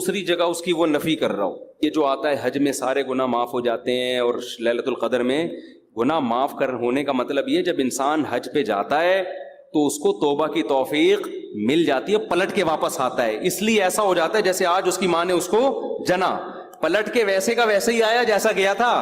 دوسری جگہ اس کی وہ نفی کر رہا ہو. یہ جو آتا ہے حج میں سارے گناہ معاف ہو جاتے ہیں، اور لیلۃ القدر میں گناہ معاف ہونے کا مطلب یہ جب انسان حج پہ جاتا ہے تو اس کو توبہ کی توفیق مل جاتی ہے، پلٹ کے واپس آتا ہے. اس لیے ایسا ہو جاتا ہے جیسے آج اس کی ماں نے اس کو جنا، پلٹ کے ویسے کا ویسے ہی آیا جیسا گیا تھا.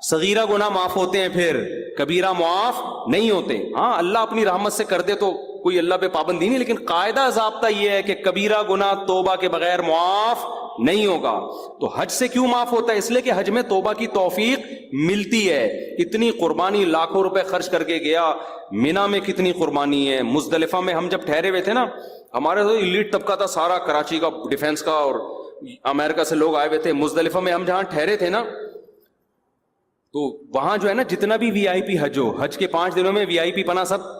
صغیرہ گناہ معاف ہوتے ہیں، پھر کبیرہ معاف نہیں ہوتے. ہاں اللہ اپنی رحمت سے کر دے تو کوئی اللہ پہ پابندی نہیں، لیکن قاعدہ ضابطہ یہ ہے کہ کبیرہ گناہ توبہ کے بغیر معاف نہیں ہوگا. تو حج سے کیوں معاف ہوتا ہے؟ اس لیے کہ حج میں توبہ کی توفیق ملتی ہے. اتنی قربانی لاکھوں روپے خرچ کر کے گیا، مینا میں کتنی قربانی ہے. مزدلفہ میں ہم جب ٹھہرے ہوئے تھے نا، ہمارے تو ایلیٹ طبقہ تھا سارا، کراچی کا ڈیفنس کا اور امریکہ سے لوگ آئے ہوئے تھے. مزدلفہ میں ہم جہاں ٹھہرے تھے نا، تو وہاں جو ہے نا جتنا بھی وی آئی پی حج ہو، حج کے 5 دنوں میں وی آئی پی پنا سب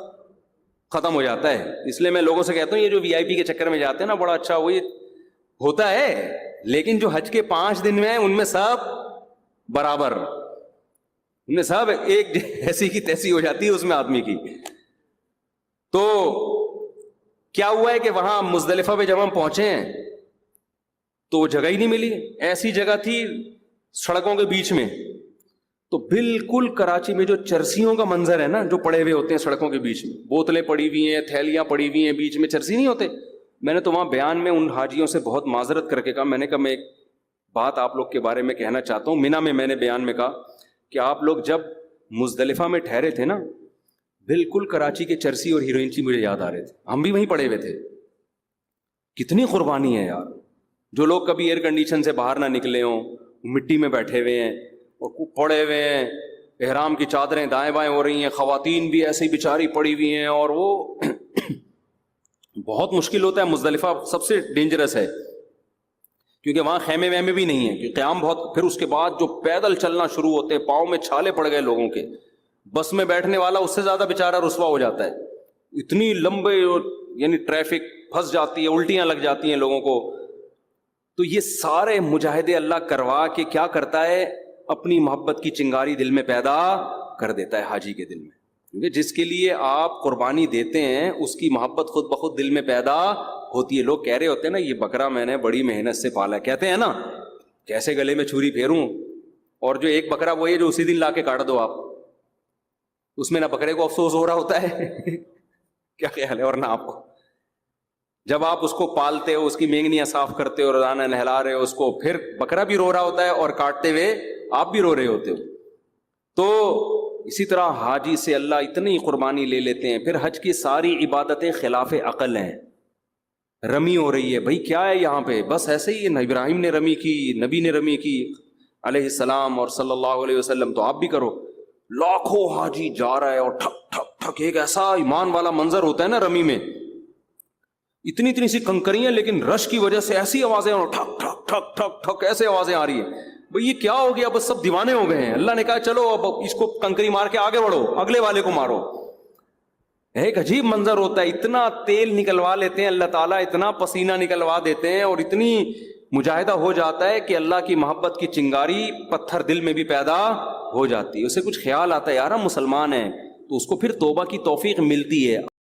ختم ہو جاتا ہے. اس لیے میں لوگوں سے کہتا ہوں یہ جو وی آئی پی کے چکر میں جاتے ہیں نا، بڑا اچھا وہ ہوتا ہے، لیکن جو حج کے 5 دن میں ان میں سب برابر، ان میں سب ایک ایسی کی تیسی ہو جاتی ہے اس میں آدمی کی. تو کیا ہوا ہے کہ وہاں مزدلفہ پہ جب ہم پہنچے ہیں تو وہ جگہ ہی نہیں ملی. ایسی جگہ تھی سڑکوں کے بیچ میں، تو بالکل کراچی میں جو چرسیوں کا منظر ہے نا، جو پڑے ہوئے ہوتے ہیں سڑکوں کے بیچ میں، بوتلیں پڑی ہوئی ہیں، تھیلیاں پڑی ہوئی ہیں، بیچ میں چرسی نہیں ہوتے. میں نے تو وہاں بیان میں ان حاجیوں سے بہت معذرت کر کے کہا، میں نے کہا میں ایک بات آپ لوگ کے بارے میں کہنا چاہتا ہوں. مینا میں نے بیان میں کہا کہ آپ لوگ جب مزدلفہ میں ٹھہرے تھے نا، بالکل کراچی کے چرسی اور ہیروئن مجھے یاد آ رہے تھے. ہم بھی وہیں پڑے ہوئے تھے. کتنی قربانی ہے یار. جو لوگ کبھی ایئر کنڈیشن سے باہر نہ نکلے ہوں، مٹی میں بیٹھے ہوئے ہیں اور پڑے ہوئے ہیں، احرام کی چادریں دائیں بائیں ہو رہی ہیں، خواتین بھی ایسی بیچاری پڑی ہوئی ہیں، اور وہ بہت مشکل ہوتا ہے. مزدلفہ سب سے ڈینجرس ہے کیونکہ وہاں خیمے ویمے بھی نہیں ہیں، کہ قیام بہت. پھر اس کے بعد جو پیدل چلنا شروع ہوتے ہیں، پاؤں میں چھالے پڑ گئے لوگوں کے. بس میں بیٹھنے والا اس سے زیادہ بیچارہ رسوا ہو جاتا ہے. اتنی لمبے یعنی ٹریفک پھنس جاتی ہے، الٹیاں لگ جاتی ہیں لوگوں کو. تو یہ سارے مجاہدے اللہ کروا کے کیا کرتا ہے؟ اپنی محبت کی چنگاری دل میں پیدا کر دیتا ہے حاجی کے دل میں. کیونکہ جس کے لیے آپ قربانی دیتے ہیں اس کی محبت خود بخود دل میں پیدا ہوتی ہے. لوگ کہہ رہے ہوتے ہیں نا یہ بکرا میں نے بڑی محنت سے پالا، کہتے ہیں نا کیسے گلے میں چھری پھیروں. اور جو ایک بکرا وہ ہے جو اسی دن لا کے کاٹ دو آپ، اس میں نہ بکرے کو افسوس ہو رہا ہوتا ہے کیا خیال ہے، اور نہ آپ کو. جب آپ اس کو پالتے ہو، اس کی مینگنیاں صاف کرتے ہو، روزانہ نہلا رہے ہو اس کو، پھر بکرا بھی رو رہا ہوتا ہے اور کاٹتے ہوئے آپ بھی رو رہے ہوتے ہو. تو اسی طرح حاجی سے اللہ اتنی قربانی لے لیتے ہیں. پھر حج کی ساری عبادتیں خلاف عقل ہیں. رمی ہو رہی ہے، بھائی کیا ہے یہاں پہ؟ بس ایسے ہی ابراہیم نے رمی کی، نبی نے رمی کی علیہ السلام اور صلی اللہ علیہ وسلم، تو آپ بھی کرو. لاکھوں حاجی جا رہا ہے اور ٹھک ٹھک ٹھک، ایک ایسا ایمان والا منظر ہوتا ہے نا رمی میں، اتنی اتنی سی کنکریاں، لیکن رش کی وجہ سے ایسی آوازیں، ٹھک ٹھک ٹھک ٹھک ٹھک ایسے آوازیں آ رہی ہیں. بھئی یہ کیا ہو گیا؟ بس سب دیوانے ہو گئے ہیں. اللہ نے کہا چلو اب اس کو کنکری مار کے آگے بڑھو، اگلے والے کو مارو. ایک عجیب منظر ہوتا ہے. اتنا تیل نکلوا لیتے ہیں اللہ تعالیٰ، اتنا پسینہ نکلوا دیتے ہیں، اور اتنی مجاہدہ ہو جاتا ہے کہ اللہ کی محبت کی چنگاری پتھر دل میں بھی پیدا ہو جاتی ہے. اسے کچھ خیال آتا ہے یار ہم مسلمان ہیں، تو اس کو پھر توبہ کی توفیق ملتی ہے.